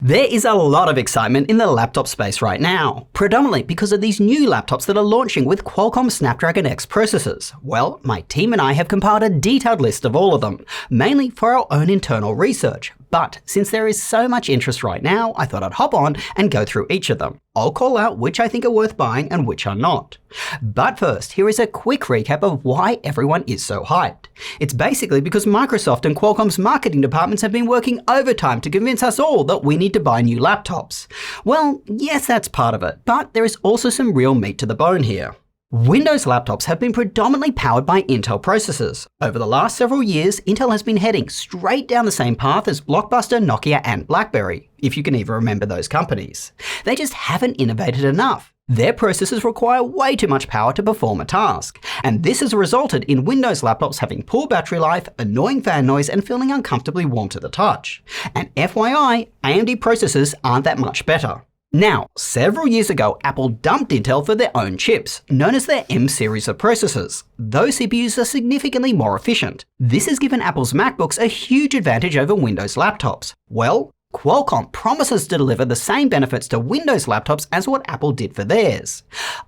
There is a lot of excitement in the laptop space right now, predominantly because of these new laptops that are launching with Qualcomm Snapdragon X processors. Well, my team and I have compiled a detailed list of all of them, mainly for our own internal research. But since there is so much interest right now, I thought I'd hop on and go through each of them. I'll call out which I think are worth buying and which are not. But first, here is a quick recap of why everyone is so hyped. It's basically because Microsoft and Qualcomm's marketing departments have been working overtime to convince us all that we need to buy new laptops. Well, yes, that's part of it, but there is also some real meat to the bone here. Windows laptops have been predominantly powered by Intel processors. Over the last several years, Intel has been heading straight down the same path as Blockbuster, Nokia, and BlackBerry, if you can even remember those companies. They just haven't innovated enough. Their processors require way too much power to perform a task, and this has resulted in Windows laptops having poor battery life, annoying fan noise, and feeling uncomfortably warm to the touch. And FYI, AMD processors aren't that much better. Now, several years ago, Apple dumped Intel for their own chips, known as their M series of processors. Those CPUs are significantly more efficient. This has given Apple's MacBooks a huge advantage over Windows laptops. Well, Qualcomm promises to deliver the same benefits to Windows laptops as what Apple did for theirs.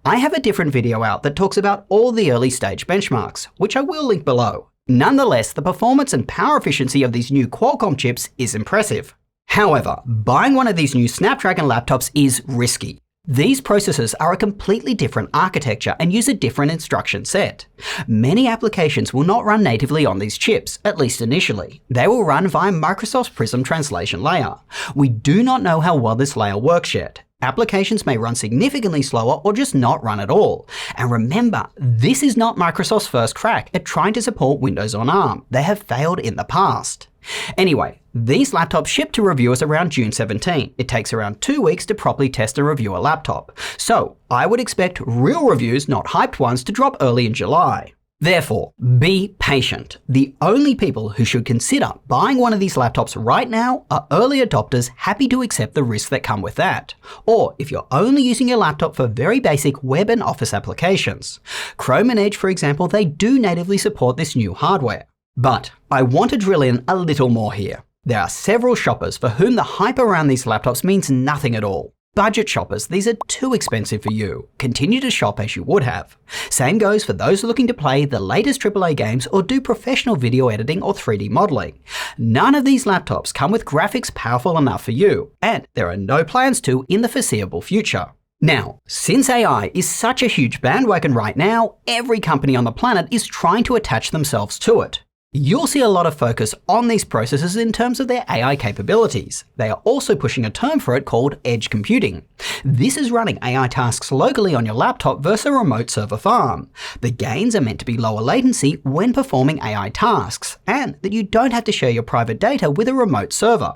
I have a different video out that talks about all the early stage benchmarks, which I will link below. Nonetheless, the performance and power efficiency of these new Qualcomm chips is impressive. However, buying one of these new Snapdragon laptops is risky. These processors are a completely different architecture and use a different instruction set. Many applications will not run natively on these chips, at least initially. They will run via Microsoft's Prism translation layer. We do not know how well this layer works yet. Applications may run significantly slower or just not run at all. And remember, this is not Microsoft's first crack at trying to support Windows on ARM. They have failed in the past. Anyway, these laptops ship to reviewers around June 17. It takes around 2 weeks to properly test and review a laptop. So I would expect real reviews, not hyped ones, to drop early in July. Therefore, be patient. The only people who should consider buying one of these laptops right now are early adopters happy to accept the risks that come with that. Or if you're only using your laptop for very basic web and office applications. Chrome and Edge, for example, they do natively support this new hardware. But I want to drill in a little more here. There are several shoppers for whom the hype around these laptops means nothing at all. Budget shoppers, these are too expensive for you. Continue to shop as you would have. Same goes for those looking to play the latest AAA games or do professional video editing or 3D modeling. None of these laptops come with graphics powerful enough for you, and there are no plans to in the foreseeable future. Now, since AI is such a huge bandwagon right now, every company on the planet is trying to attach themselves to it. You'll see a lot of focus on these processors in terms of their AI capabilities. They are also pushing a term for it called edge computing. This is running AI tasks locally on your laptop versus a remote server farm. The gains are meant to be lower latency when performing AI tasks, and that you don't have to share your private data with a remote server.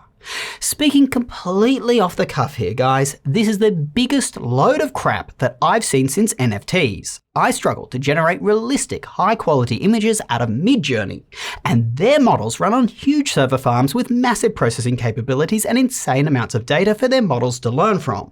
Speaking completely off the cuff here, guys, this is the biggest load of crap that I've seen since NFTs. I struggle to generate realistic, high-quality images out of Midjourney, and their models run on huge server farms with massive processing capabilities and insane amounts of data for their models to learn from.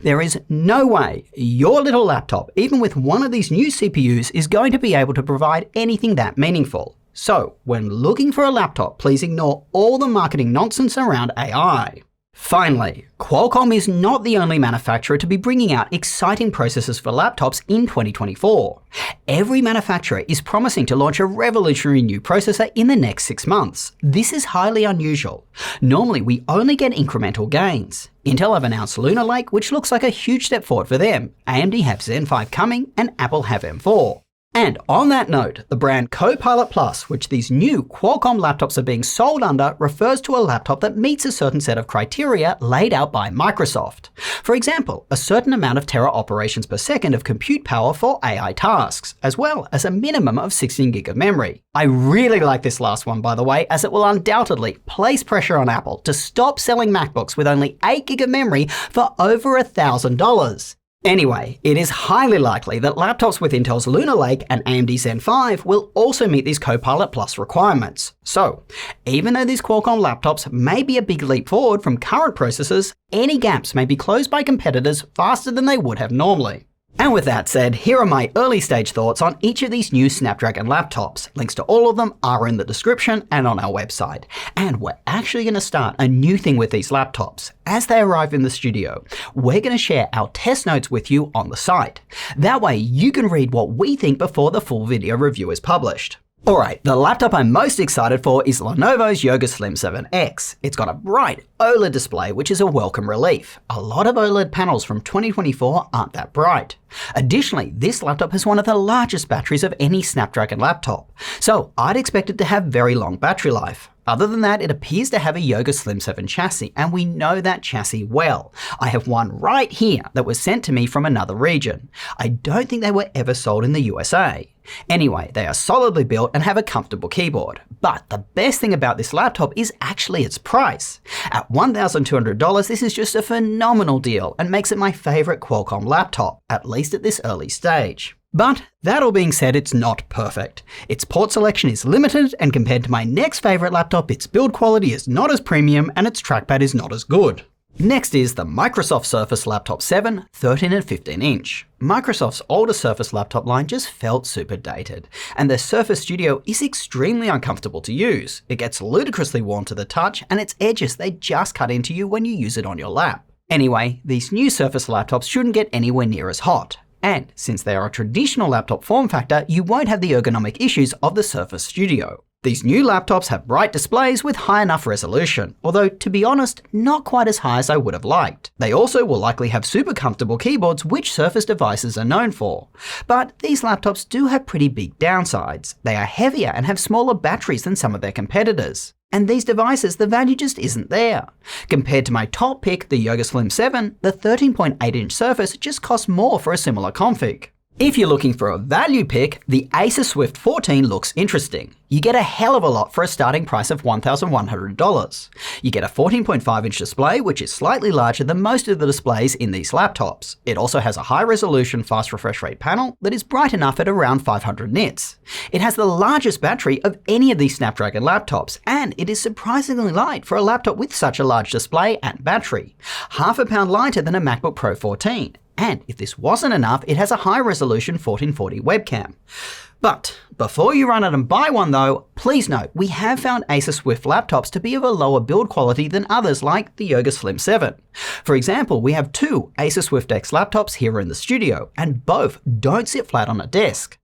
There is no way your little laptop, even with one of these new CPUs, is going to be able to provide anything that meaningful. So, when looking for a laptop, please ignore all the marketing nonsense around AI. Finally, Qualcomm is not the only manufacturer to be bringing out exciting processors for laptops in 2024. Every manufacturer is promising to launch a revolutionary new processor in the next 6 months. This is highly unusual. Normally, we only get incremental gains. Intel have announced Lunar Lake, which looks like a huge step forward for them. AMD have Zen 5 coming, and Apple have M4. And on that note, the brand CoPilot Plus, which these new Qualcomm laptops are being sold under, refers to a laptop that meets a certain set of criteria laid out by Microsoft. For example, a certain amount of tera operations per second of compute power for AI tasks, as well as a minimum of 16 gig of memory. I really like this last one, by the way, as it will undoubtedly place pressure on Apple to stop selling MacBooks with only 8 gig of memory for over $1,000. Anyway, it is highly likely that laptops with Intel's Lunar Lake and AMD Zen 5 will also meet these CoPilot Plus requirements. So, even though these Qualcomm laptops may be a big leap forward from current processors, any gaps may be closed by competitors faster than they would have normally. And with that said, here are my early stage thoughts on each of these new Snapdragon laptops. Links to all of them are in the description and on our website. And we're actually going to start a new thing with these laptops. As they arrive in the studio, we're going to share our test notes with you on the site. That way you can read what we think before the full video review is published. Alright, the laptop I'm most excited for is Lenovo's Yoga Slim 7X. It's got a bright OLED display, which is a welcome relief. A lot of OLED panels from 2024 aren't that bright. Additionally, this laptop has one of the largest batteries of any Snapdragon laptop, so I'd expect it to have very long battery life. Other than that, it appears to have a Yoga Slim 7 chassis, and we know that chassis well. I have one right here that was sent to me from another region. I don't think they were ever sold in the USA. Anyway, they are solidly built and have a comfortable keyboard. But the best thing about this laptop is actually its price. At $1,200, this is just a phenomenal deal and makes it my favorite Qualcomm laptop, at least at this early stage. But that all being said, it's not perfect. Its port selection is limited, and compared to my next favorite laptop, its build quality is not as premium and its trackpad is not as good. Next is the Microsoft Surface Laptop 7, 13 and 15 inch. Microsoft's older Surface laptop line just felt super dated, and the Surface Studio is extremely uncomfortable to use. It gets ludicrously warm to the touch, and its edges, they just cut into you when you use it on your lap. Anyway, these new Surface laptops shouldn't get anywhere near as hot. And since they are a traditional laptop form factor, you won't have the ergonomic issues of the Surface Studio. These new laptops have bright displays with high enough resolution, although to be honest, not quite as high as I would have liked. They also will likely have super comfortable keyboards, which Surface devices are known for. But these laptops do have pretty big downsides. They are heavier and have smaller batteries than some of their competitors. And these devices, the value just isn't there. Compared to my top pick, the Yoga Slim 7, the 13.8-inch Surface just costs more for a similar config. If you're looking for a value pick, the Acer Swift 14 looks interesting. You get a hell of a lot for a starting price of $1,100. You get a 14.5-inch display, which is slightly larger than most of the displays in these laptops. It also has a high-resolution fast refresh rate panel that is bright enough at around 500 nits. It has the largest battery of any of these Snapdragon laptops, and it is surprisingly light for a laptop with such a large display and battery. Half a pound lighter than a MacBook Pro 14. And if this wasn't enough, it has a high-resolution 1440 webcam. But before you run out and buy one though, please note we have found Acer Swift laptops to be of a lower build quality than others like the Yoga Slim 7. For example, we have two Acer Swift X laptops here in the studio, and both don't sit flat on a desk.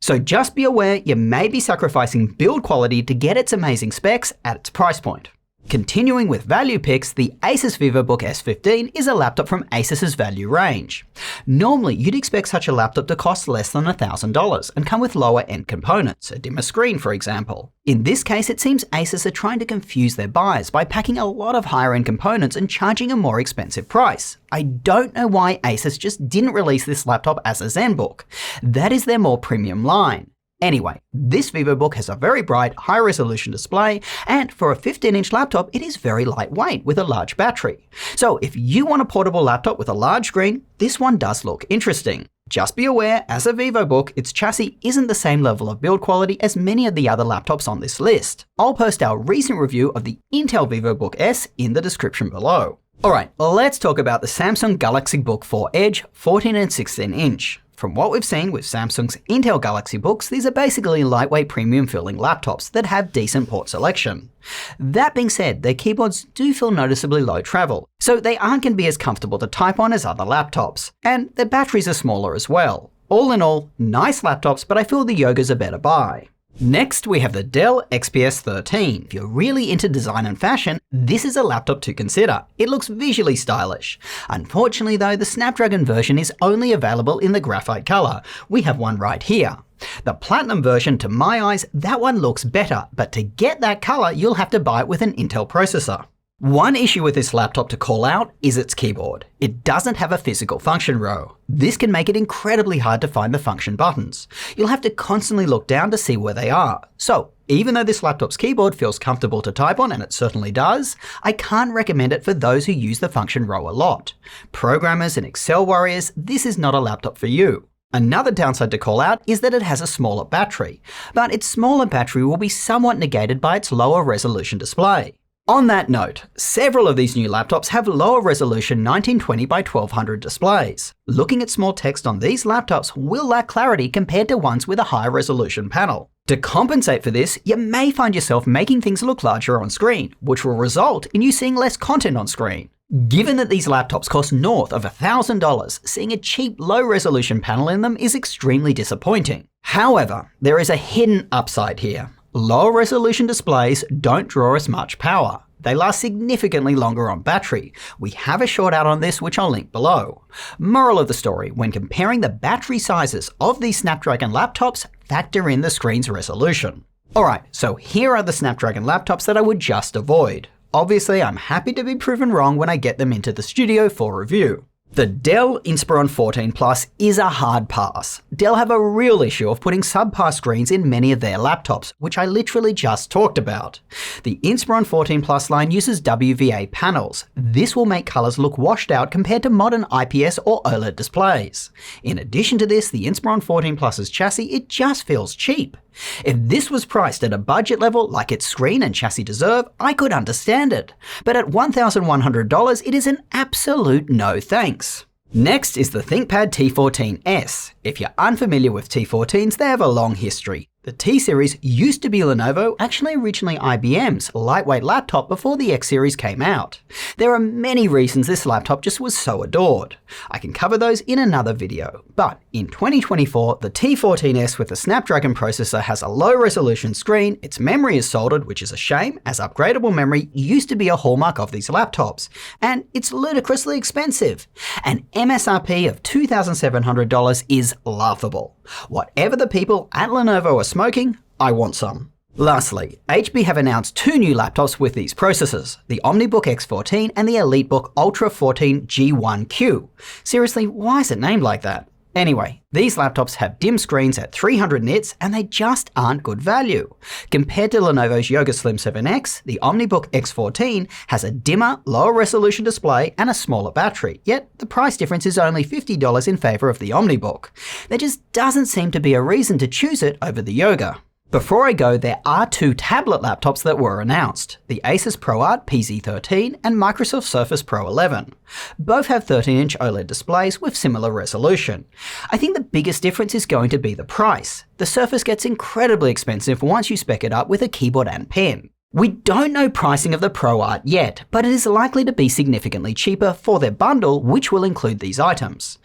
So just be aware you may be sacrificing build quality to get its amazing specs at its price point. Continuing with value picks, the Asus Vivobook S15 is a laptop from Asus's value range. Normally, you'd expect such a laptop to cost less than $1,000 and come with lower end components, a dimmer screen for example. In this case, it seems Asus are trying to confuse their buyers by packing a lot of higher end components and charging a more expensive price. I don't know why Asus just didn't release this laptop as a ZenBook. That is their more premium line. Anyway, this Vivobook has a very bright, high-resolution display, and for a 15-inch laptop, it is very lightweight with a large battery. So if you want a portable laptop with a large screen, this one does look interesting. Just be aware, as a Vivobook, its chassis isn't the same level of build quality as many of the other laptops on this list. I'll post our recent review of the Intel Vivobook S in the description below. Alright, let's talk about the Samsung Galaxy Book 4 Edge 14 and 16 inch. From what we've seen with Samsung's Intel Galaxy Books, these are basically lightweight premium feeling laptops that have decent port selection. That being said, their keyboards do feel noticeably low travel, so they aren't going to be as comfortable to type on as other laptops, and their batteries are smaller as well. All in all, nice laptops, but I feel the Yoga's a better buy. Next, we have the Dell XPS 13. If you're really into design and fashion, this is a laptop to consider. It looks visually stylish. Unfortunately though, the Snapdragon version is only available in the graphite color. We have one right here. The Platinum version, to my eyes, that one looks better, but to get that color, you'll have to buy it with an Intel processor. One issue with this laptop to call out is its keyboard. It doesn't have a physical function row. This can make it incredibly hard to find the function buttons. You'll have to constantly look down to see where they are. So even though this laptop's keyboard feels comfortable to type on, and it certainly does, I can't recommend it for those who use the function row a lot. Programmers and Excel warriors, this is not a laptop for you. Another downside to call out is that it has a smaller battery, but its smaller battery will be somewhat negated by its lower resolution display. On that note, several of these new laptops have lower resolution 1920 by 1200 displays. Looking at small text on these laptops will lack clarity compared to ones with a higher resolution panel. To compensate for this, you may find yourself making things look larger on screen, which will result in you seeing less content on screen. Given that these laptops cost north of $1,000, seeing a cheap low-resolution panel in them is extremely disappointing. However, there is a hidden upside here. Lower resolution displays don't draw as much power. They last significantly longer on battery. We have a short out on this which I'll link below. Moral of the story, when comparing the battery sizes of these Snapdragon laptops, factor in the screen's resolution. Alright, so here are the Snapdragon laptops that I would just avoid. Obviously, I'm happy to be proven wrong when I get them into the studio for review. The Dell Inspiron 14 Plus is a hard pass. Dell have a real issue of putting subpar screens in many of their laptops, which I literally just talked about. The Inspiron 14 Plus line uses WVA panels. This will make colors look washed out compared to modern IPS or OLED displays. In addition to this, the Inspiron 14 Plus's chassis, it just feels cheap. If this was priced at a budget level like its screen and chassis deserve, I could understand it. But at $1,100, it is an absolute no thanks. Next is the ThinkPad T14s. If you're unfamiliar with T14s, they have a long history. The T-series used to be Lenovo, actually originally IBM's lightweight laptop before the X series came out. There are many reasons this laptop just was so adored. I can cover those in another video. But in 2024, the T14s with a Snapdragon processor has a low resolution screen, its memory is soldered, which is a shame, as upgradable memory used to be a hallmark of these laptops. And it's ludicrously expensive. An MSRP of $2,700 is laughable. Whatever the people at Lenovo are smoking, I want some. Lastly, HP have announced two new laptops with these processors, the OmniBook X14 and the Elitebook Ultra 14 G1Q. Seriously, why is it named like that? Anyway, these laptops have dim screens at 300 nits and they just aren't good value. Compared to Lenovo's Yoga Slim 7X, the OmniBook X14 has a dimmer, lower resolution display and a smaller battery, yet the price difference is only $50 in favor of the OmniBook. There just doesn't seem to be a reason to choose it over the Yoga. Before I go, there are two tablet laptops that were announced, the Asus ProArt PZ13 and Microsoft Surface Pro 11. Both have 13-inch OLED displays with similar resolution. I think the biggest difference is going to be the price. The Surface gets incredibly expensive once you spec it up with a keyboard and pen. We don't know pricing of the ProArt yet, but it is likely to be significantly cheaper for their bundle, which will include these items.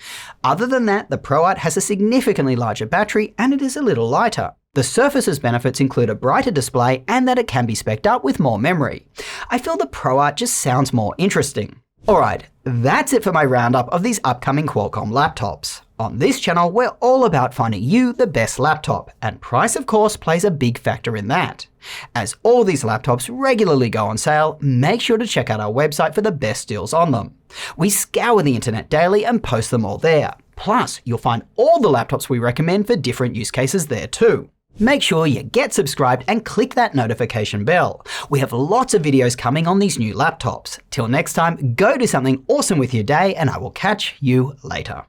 Other than that, the ProArt has a significantly larger battery and it is a little lighter. The Surface's benefits include a brighter display and that it can be spec'd up with more memory. I feel the ProArt just sounds more interesting. Alright, that's it for my roundup of these upcoming Qualcomm laptops. On this channel, we're all about finding you the best laptop, and price of course plays a big factor in that. As all these laptops regularly go on sale, make sure to check out our website for the best deals on them. We scour the internet daily and post them all there. Plus, you'll find all the laptops we recommend for different use cases there too. Make sure you get subscribed and click that notification bell. We have lots of videos coming on these new laptops. Till next time, go do something awesome with your day and I will catch you later.